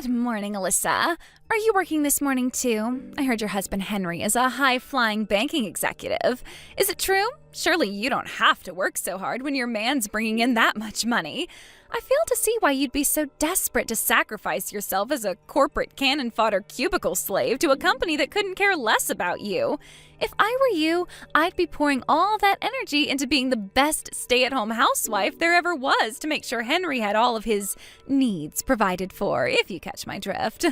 Good morning, Alyssa. Are you working this morning too? I heard your husband Henry is a high-flying banking executive. Is it true? Surely you don't have to work so hard when your man's bringing in that much money. I fail to see why you'd be so desperate to sacrifice yourself as a corporate cannon fodder cubicle slave to a company that couldn't care less about you. If I were you, I'd be pouring all that energy into being the best stay-at-home housewife there ever was to make sure Henry had all of his needs provided for, if you catch my drift.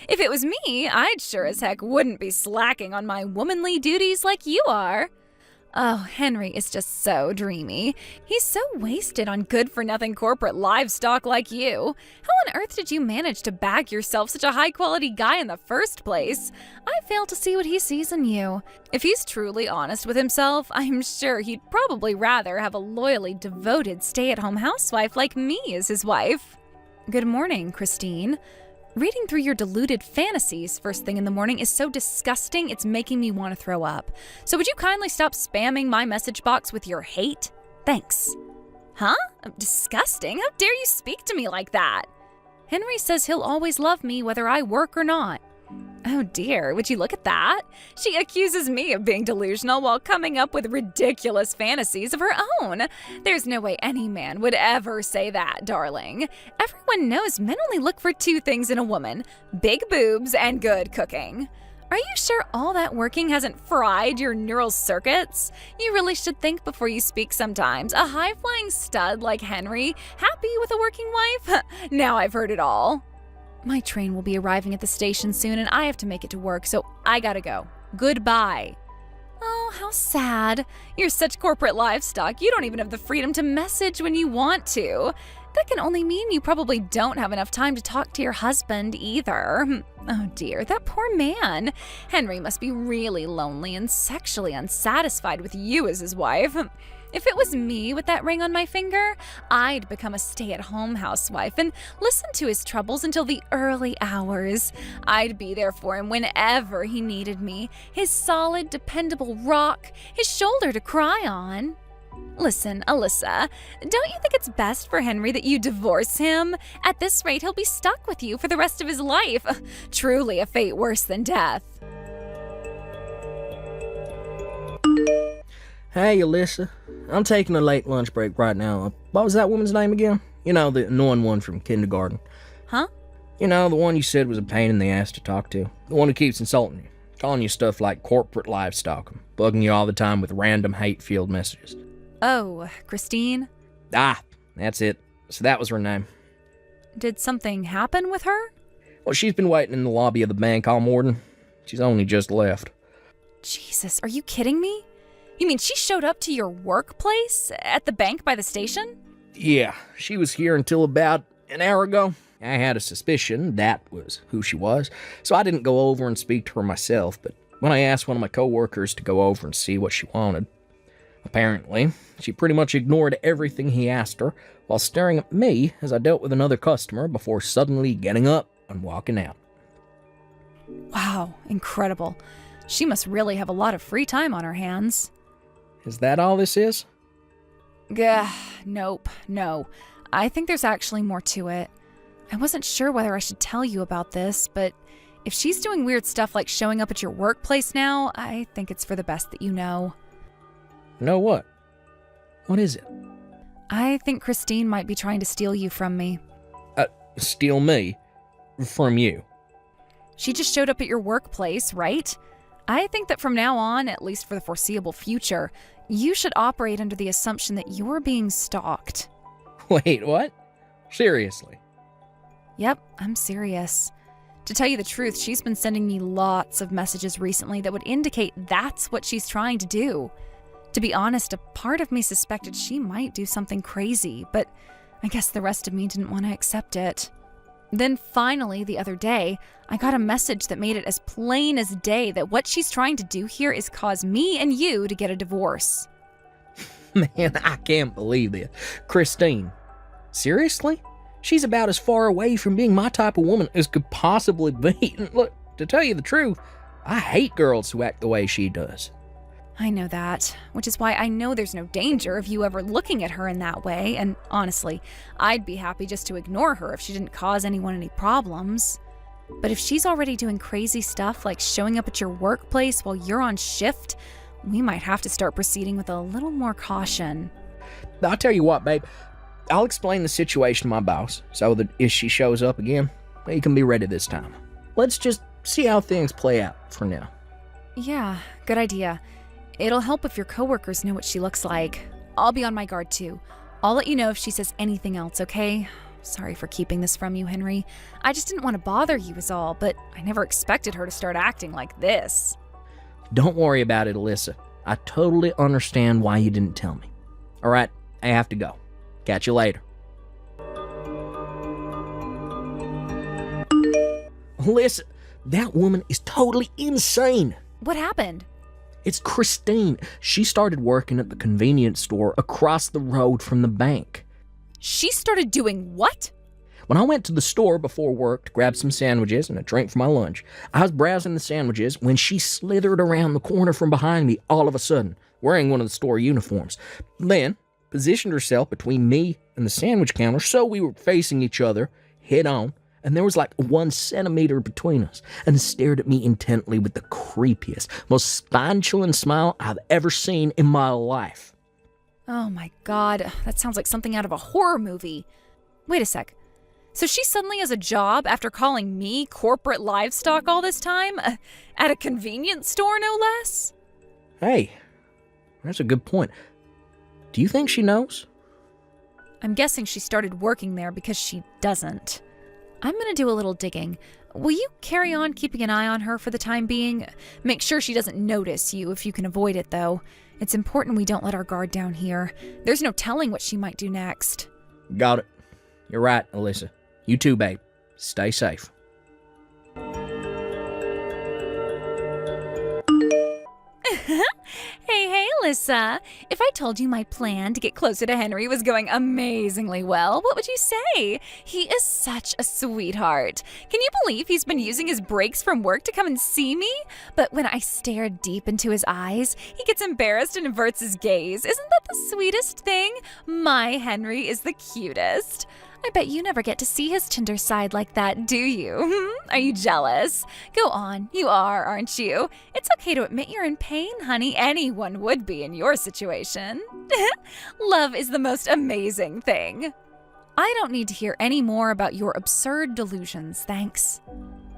If it was me, I'd sure as heck wouldn't be slacking on my womanly duties like you are. Oh, Henry is just so dreamy. He's so wasted on good-for-nothing corporate livestock like you. How on earth did you manage to bag yourself such a high-quality guy in the first place? I fail to see what he sees in you. If he's truly honest with himself, I'm sure he'd probably rather have a loyally devoted stay-at-home housewife like me as his wife. Good morning, Christine. Reading through your deluded fantasies first thing in the morning is so disgusting it's making me want to throw up. So would you kindly stop spamming my message box with your hate? Thanks. Huh? Disgusting? How dare you speak to me like that? Henry says he'll always love me whether I work or not. Oh dear, would you look at that? She accuses me of being delusional while coming up with ridiculous fantasies of her own. There's no way any man would ever say that, darling. Everyone knows men only look for two things in a woman: big boobs and good cooking. Are you sure all that working hasn't fried your neural circuits? You really should think before you speak sometimes. A high-flying stud like Henry, happy with a working wife? Now I've heard it all. My train will be arriving at the station soon and I have to make it to work, so I gotta go. Goodbye. Oh, how sad. You're such corporate livestock, you don't even have the freedom to message when you want to. That can only mean you probably don't have enough time to talk to your husband either. Oh dear, that poor man. Henry must be really lonely and sexually unsatisfied with you as his wife. If it was me with that ring on my finger, I'd become a stay-at-home housewife and listen to his troubles until the early hours. I'd be there for him whenever he needed me, his solid, dependable rock, his shoulder to cry on. Listen, Alyssa, don't you think it's best for Henry that you divorce him? At this rate, he'll be stuck with you for the rest of his life. Truly a fate worse than death. Hey, Alyssa. I'm taking a late lunch break right now. What was that woman's name again? You know, the annoying one from kindergarten. Huh? You know, the one you said was a pain in the ass to talk to. The one who keeps insulting you, calling you stuff like corporate livestock, bugging you all the time with random hate-filled messages. Oh, Christine? Ah, that's it. So that was her name. Did something happen with her? Well, she's been waiting in the lobby of the bank all morning. She's only just left. Jesus, are you kidding me? You mean she showed up to your workplace? At the bank by the station? Yeah, she was here until about an hour ago. I had a suspicion that was who she was, so I didn't go over and speak to her myself, but when I asked one of my coworkers to go over and see what she wanted, apparently, she pretty much ignored everything he asked her while staring at me as I dealt with another customer before suddenly getting up and walking out. Wow, incredible. She must really have a lot of free time on her hands. Is that all this is? Gah, nope, no. I think there's actually more to it. I wasn't sure whether I should tell you about this, but if she's doing weird stuff like showing up at your workplace now, I think it's for the best that you know. Know what? What is it? I think Christine might be trying to steal you from me. Steal me? From you? She just showed up at your workplace, right? I think that from now on, at least for the foreseeable future, you should operate under the assumption that you're being stalked. Wait, what? Seriously? Yep, I'm serious. To tell you the truth, she's been sending me lots of messages recently that would indicate that's what she's trying to do. To be honest, a part of me suspected she might do something crazy, but I guess the rest of me didn't want to accept it. Then finally, the other day, I got a message that made it as plain as day that what she's trying to do here is cause me and you to get a divorce. Man, I can't believe this. Christine, seriously? She's about as far away from being my type of woman as could possibly be. Look, to tell you the truth, I hate girls who act the way she does. I know that, which is why I know there's no danger of you ever looking at her in that way, and honestly, I'd be happy just to ignore her if she didn't cause anyone any problems. But if she's already doing crazy stuff like showing up at your workplace while you're on shift, we might have to start proceeding with a little more caution. I'll tell you what, babe. I'll explain the situation to my boss so that if she shows up again, he can be ready this time. Let's just see how things play out for now. Yeah, good idea. It'll help if your coworkers know what she looks like. I'll be on my guard too. I'll let you know if she says anything else, okay? Sorry for keeping this from you, Henry. I just didn't want to bother you is all, but I never expected her to start acting like this. Don't worry about it, Alyssa. I totally understand why you didn't tell me. All right, I have to go. Catch you later. Alyssa, that woman is totally insane. What happened? It's Christine. She started working at the convenience store across the road from the bank. She started doing what? When I went to the store before work to grab some sandwiches and a drink for my lunch, I was browsing the sandwiches when she slithered around the corner from behind me all of a sudden, wearing one of the store uniforms. Then positioned herself between me and the sandwich counter so we were facing each other head on, and there was like 1 centimeter between us, and stared at me intently with the creepiest, most spine-chilling smile I've ever seen in my life. Oh my god, that sounds like something out of a horror movie. Wait a sec. So she suddenly has a job after calling me corporate livestock all this time? At a convenience store, no less? Hey, that's a good point. Do you think she knows? I'm guessing she started working there because she doesn't. I'm gonna do a little digging. Will you carry on keeping an eye on her for the time being? Make sure she doesn't notice you if you can avoid it, though. It's important we don't let our guard down here. There's no telling what she might do next. Got it. You're right, Alyssa. You too, babe. Stay safe. Hey, Alyssa. If I told you my plan to get closer to Henry was going amazingly well, what would you say? He is such a sweetheart. Can you believe he's been using his breaks from work to come and see me? But when I stare deep into his eyes, he gets embarrassed and averts his gaze. Isn't that the sweetest thing? My Henry is the cutest. I bet you never get to see his tender side like that, do you? Are you jealous? Go on, you aren't you? It's okay to admit you're in pain, honey. Anyone would be in your situation. Love is the most amazing thing. I don't need to hear any more about your absurd delusions, thanks.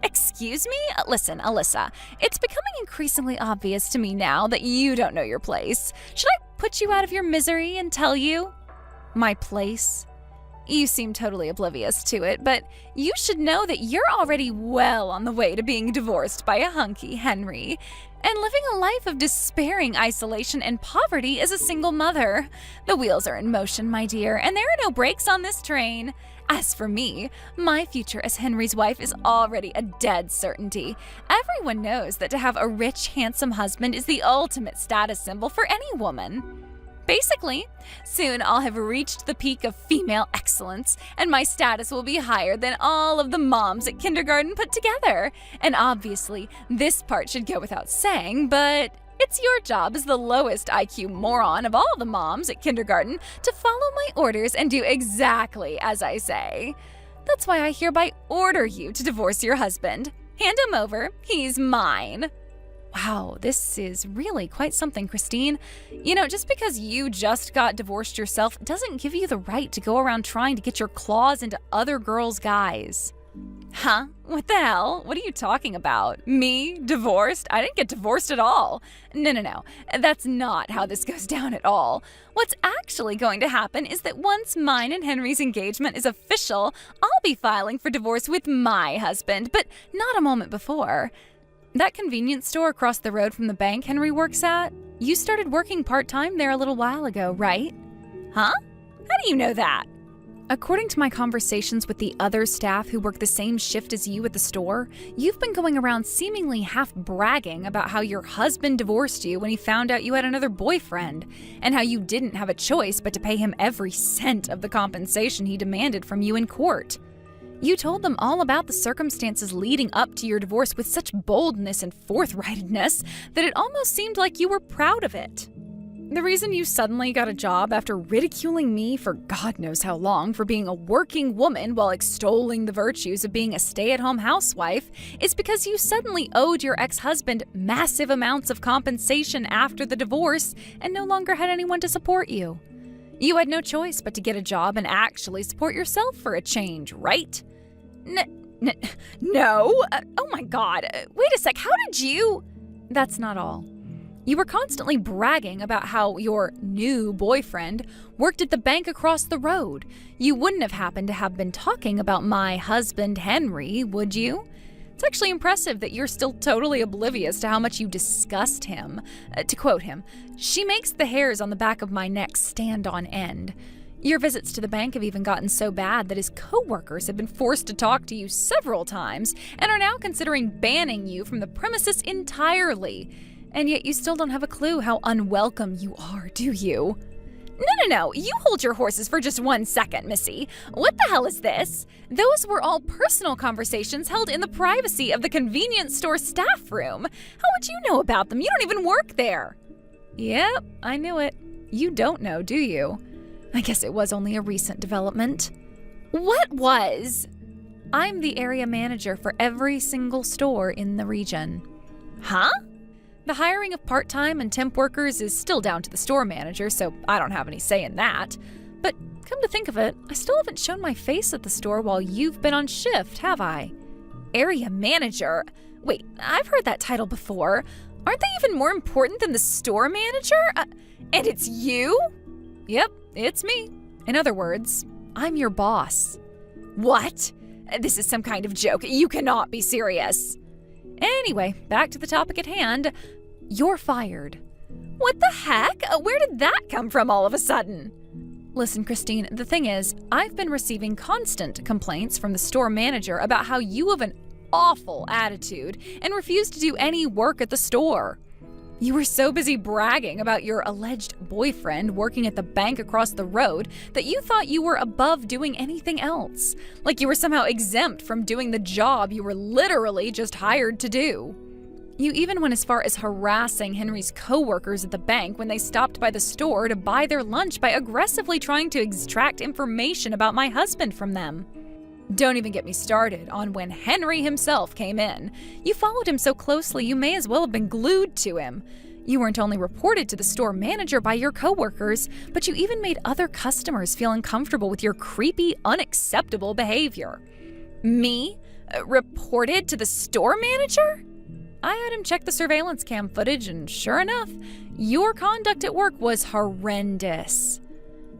Excuse me? Listen, Alyssa, it's becoming increasingly obvious to me now that you don't know your place. Should I put you out of your misery and tell you? My place? You seem totally oblivious to it, but you should know that you're already well on the way to being divorced by a hunky Henry, and living a life of despairing isolation and poverty as a single mother. The wheels are in motion, my dear, and there are no brakes on this train. As for me, my future as Henry's wife is already a dead certainty. Everyone knows that to have a rich, handsome husband is the ultimate status symbol for any woman. Basically, soon I'll have reached the peak of female excellence, and my status will be higher than all of the moms at kindergarten put together. And obviously, this part should go without saying, but it's your job as the lowest IQ moron of all the moms at kindergarten to follow my orders and do exactly as I say. That's why I hereby order you to divorce your husband. Hand him over. He's mine. Wow, this is really quite something, Christine. You know, just because you just got divorced yourself doesn't give you the right to go around trying to get your claws into other girls' guys. Huh? What the hell? What are you talking about? Me? Divorced? I didn't get divorced at all. No. That's not how this goes down at all. What's actually going to happen is that once mine and Henry's engagement is official, I'll be filing for divorce with my husband, but not a moment before. That convenience store across the road from the bank Henry works at, you started working part-time there a little while ago, right? Huh? How do you know that? According to my conversations with the other staff who work the same shift as you at the store, you've been going around seemingly half bragging about how your husband divorced you when he found out you had another boyfriend, and how you didn't have a choice but to pay him every cent of the compensation he demanded from you in court. You told them all about the circumstances leading up to your divorce with such boldness and forthrightness that it almost seemed like you were proud of it. The reason you suddenly got a job after ridiculing me for God knows how long for being a working woman while extolling the virtues of being a stay-at-home housewife is because you suddenly owed your ex-husband massive amounts of compensation after the divorce and no longer had anyone to support you. You had no choice but to get a job and actually support yourself for a change, right? No. Oh my God. Wait a sec. How did you? That's not all. You were constantly bragging about how your new boyfriend worked at the bank across the road. You wouldn't have happened to have been talking about my husband, Henry, would you? It's actually impressive that you're still totally oblivious to how much you disgust him. To quote him, "She makes the hairs on the back of my neck stand on end." Your visits to the bank have even gotten so bad that his co-workers have been forced to talk to you several times and are now considering banning you from the premises entirely. And yet you still don't have a clue how unwelcome you are, do you? No. You hold your horses for just 1 second, Missy. What the hell is this? Those were all personal conversations held in the privacy of the convenience store staff room. How would you know about them? You don't even work there. Yep, I knew it. You don't know, do you? I guess it was only a recent development. What was? I'm the area manager for every single store in the region. Huh? The hiring of part-time and temp workers is still down to the store manager, so I don't have any say in that. But come to think of it, I still haven't shown my face at the store while you've been on shift, have I? Area manager? Wait, I've heard that title before. Aren't they even more important than the store manager? And it's you? Yep, it's me. In other words, I'm your boss. What? This is some kind of joke. You cannot be serious. Anyway, back to the topic at hand. You're fired. What the heck? Where did that come from all of a sudden? Listen, Christine, the thing is, I've been receiving constant complaints from the store manager about how you have an awful attitude and refuse to do any work at the store. You were so busy bragging about your alleged boyfriend working at the bank across the road that you thought you were above doing anything else, like you were somehow exempt from doing the job you were literally just hired to do. You even went as far as harassing Henry's co-workers at the bank when they stopped by the store to buy their lunch by aggressively trying to extract information about my husband from them. Don't even get me started on when Henry himself came in. You followed him so closely you may as well have been glued to him. You weren't only reported to the store manager by your coworkers, but you even made other customers feel uncomfortable with your creepy, unacceptable behavior. Me? Reported to the store manager? I had him check the surveillance cam footage, and sure enough, your conduct at work was horrendous.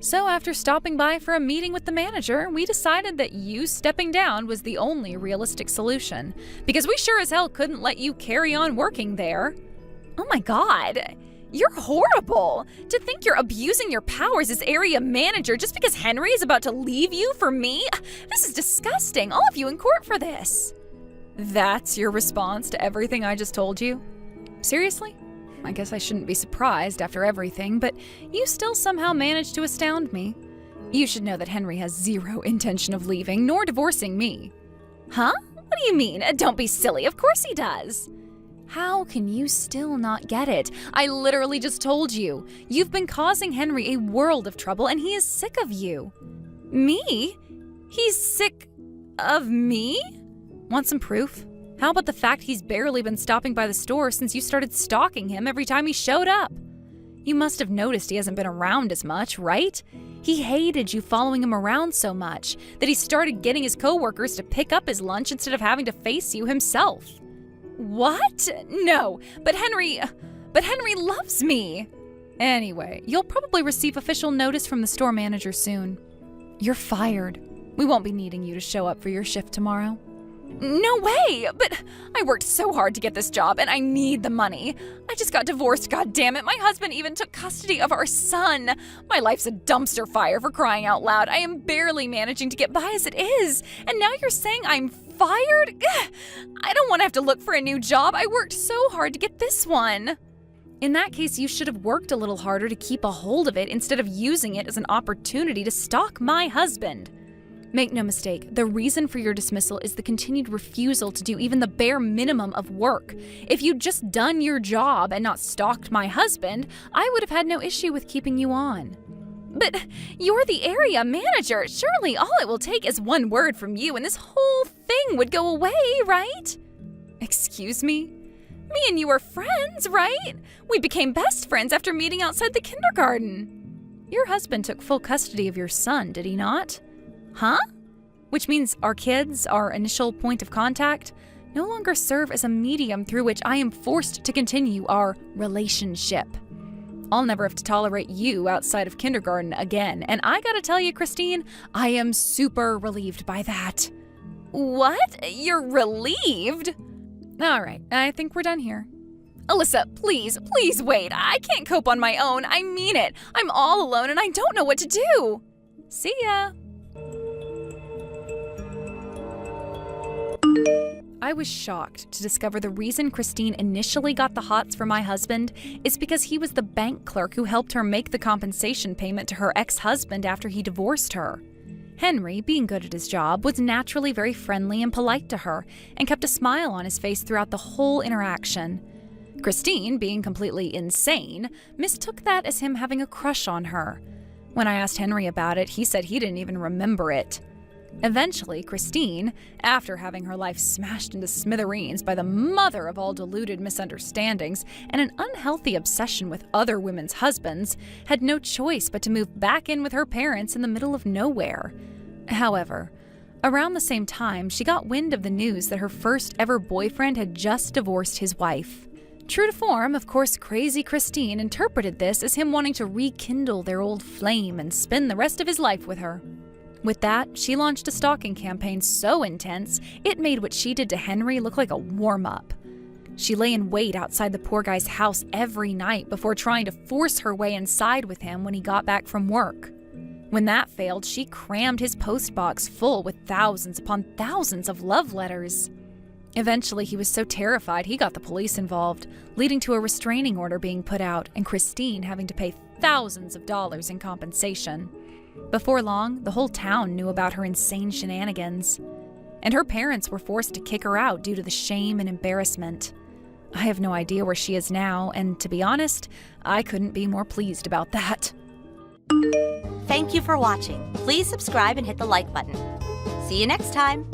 So after stopping by for a meeting with the manager, we decided that you stepping down was the only realistic solution, because we sure as hell couldn't let you carry on working there. Oh my God, you're horrible! To think you're abusing your powers as area manager just because Henry is about to leave you for me? This is disgusting, all of you in court for this. That's your response to everything I just told you? Seriously? I guess I shouldn't be surprised after everything, but you still somehow managed to astound me. You should know that Henry has zero intention of leaving, nor divorcing me. Huh? What do you mean? Don't be silly, of course he does. How can you still not get it? I literally just told you. You've been causing Henry a world of trouble, and he is sick of you. Me? He's sick of me? Want some proof? How about the fact he's barely been stopping by the store since you started stalking him every time he showed up? You must have noticed he hasn't been around as much, right? He hated you following him around so much that he started getting his coworkers to pick up his lunch instead of having to face you himself. What? No, but Henry loves me. Anyway, you'll probably receive official notice from the store manager soon. You're fired. We won't be needing you to show up for your shift tomorrow. No way! But I worked so hard to get this job and I need the money. I just got divorced, goddammit. My husband even took custody of our son. My life's a dumpster fire, for crying out loud. I am barely managing to get by as it is. And now you're saying I'm fired? Ugh, I don't want to have to look for a new job. I worked so hard to get this one. In that case, you should have worked a little harder to keep a hold of it instead of using it as an opportunity to stalk my husband. Make no mistake, the reason for your dismissal is the continued refusal to do even the bare minimum of work. If you'd just done your job and not stalked my husband, I would have had no issue with keeping you on. But you're the area manager. Surely all it will take is one word from you and this whole thing would go away, right? Excuse me? Me and you are friends, right? We became best friends after meeting outside the kindergarten. Your husband took full custody of your son, did he not? Huh? Which means our kids, our initial point of contact, no longer serve as a medium through which I am forced to continue our relationship. I'll never have to tolerate you outside of kindergarten again, and I gotta tell you, Christine, I am super relieved by that. What? You're relieved? All right, I think we're done here. Alyssa, please wait. I can't cope on my own. I mean it. I'm all alone and I don't know what to do. See ya. I was shocked to discover the reason Christine initially got the hots for my husband is because he was the bank clerk who helped her make the compensation payment to her ex-husband after he divorced her. Henry, being good at his job, was naturally very friendly and polite to her and kept a smile on his face throughout the whole interaction. Christine, being completely insane, mistook that as him having a crush on her. When I asked Henry about it, he said he didn't even remember it. Eventually, Christine, after having her life smashed into smithereens by the mother of all deluded misunderstandings and an unhealthy obsession with other women's husbands, had no choice but to move back in with her parents in the middle of nowhere. However, around the same time, she got wind of the news that her first ever boyfriend had just divorced his wife. True to form, of course, crazy Christine interpreted this as him wanting to rekindle their old flame and spend the rest of his life with her. With that, she launched a stalking campaign so intense, it made what she did to Henry look like a warm-up. She lay in wait outside the poor guy's house every night before trying to force her way inside with him when he got back from work. When that failed, she crammed his postbox full with thousands upon thousands of love letters. Eventually, he was so terrified he got the police involved, leading to a restraining order being put out and Christine having to pay thousands of dollars in compensation. Before long, the whole town knew about her insane shenanigans, and her parents were forced to kick her out due to the shame and embarrassment. I have no idea where she is now, and to be honest, I couldn't be more pleased about that. Thank you for watching. Please subscribe and hit the like button. See you next time.